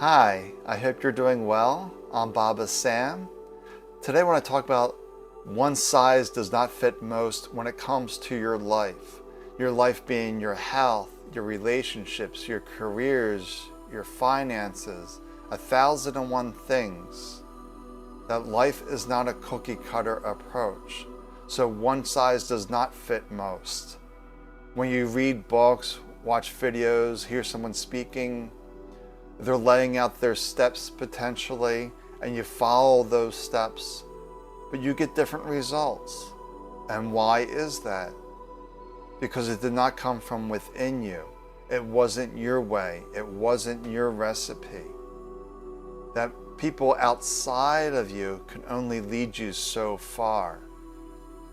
Hi, I hope you're doing well. I'm Baba Sam. Today I want to talk about one size does not fit most when it comes to your life. Your life being your health, your relationships, your careers, your finances, 1,001 things. That life is not a cookie cutter approach. So one size does not fit most. When you read books, watch videos, hear someone speaking, they're laying out their steps potentially, and you follow those steps, but you get different results. And why is that? Because it did not come from within you. It wasn't your way. It wasn't your recipe. That people outside of you can only lead you so far.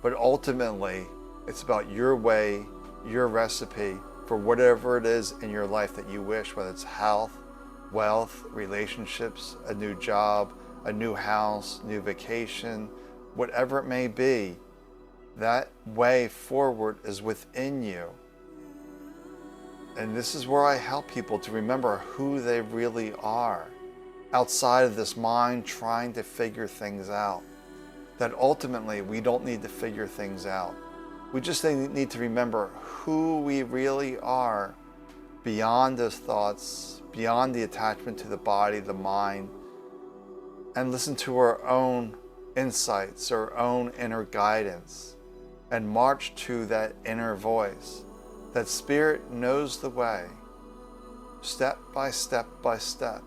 But ultimately, it's about your way, your recipe for whatever it is in your life that you wish, whether it's health, wealth, relationships, a new job, a new house, new vacation, whatever it may be. That way forward is within you. And this is where I help people to remember who they really are, outside of this mind trying to figure things out. That ultimately we don't need to figure things out. We just need to remember who we really are beyond those thoughts, beyond the attachment to the body, the mind, and listen to our own insights, our own inner guidance, and march to that inner voice. That spirit knows the way, step by step by step.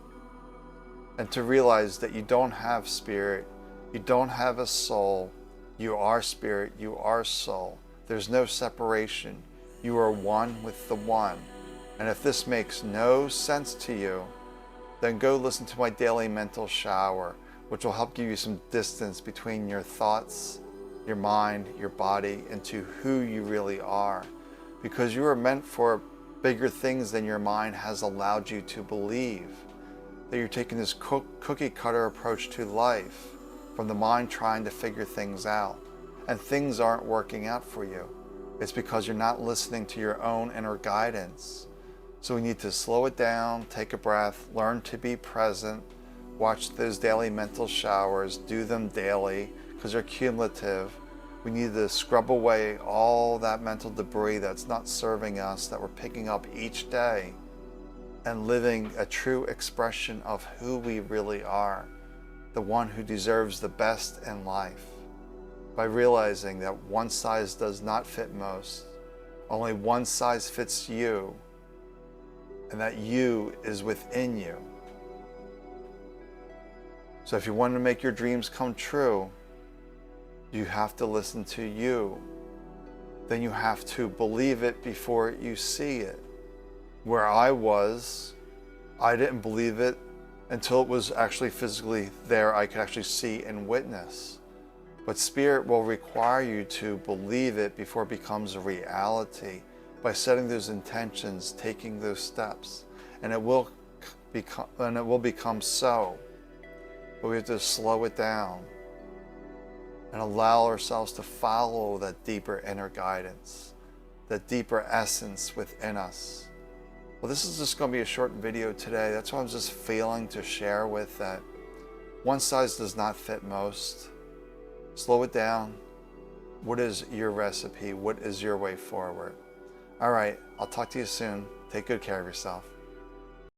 And to realize that you don't have spirit, you don't have a soul, you are spirit, you are soul. There's no separation. You are one with the one. And if this makes no sense to you, then go listen to my daily mental shower, which will help give you some distance between your thoughts, your mind, your body, and to who you really are. Because you are meant for bigger things than your mind has allowed you to believe. That you're taking this cookie cutter approach to life, from the mind trying to figure things out. And things aren't working out for you. It's because you're not listening to your own inner guidance. So we need to slow it down, take a breath, learn to be present, watch those daily mental showers, do them daily because they're cumulative. We need to scrub away all that mental debris that's not serving us, that we're picking up each day, and living a true expression of who we really are, the one who deserves the best in life. By realizing that one size does not fit most, only one size fits you, and that you is within you. So if you want to make your dreams come true, you have to listen to you. Then you have to believe it before you see it. Where I was, I didn't believe it until it was actually physically there. I could actually see and witness. But spirit will require you to believe it before it becomes a reality, by setting those intentions, taking those steps, and it will become so. But we have to slow it down and allow ourselves to follow that deeper inner guidance, that deeper essence within us. Well, this is just going to be a short video today. That's why I'm just feeling to share with that one size does not fit most. Slow it down. What is your recipe? What is your way forward? All right, I'll talk to you soon. Take good care of yourself.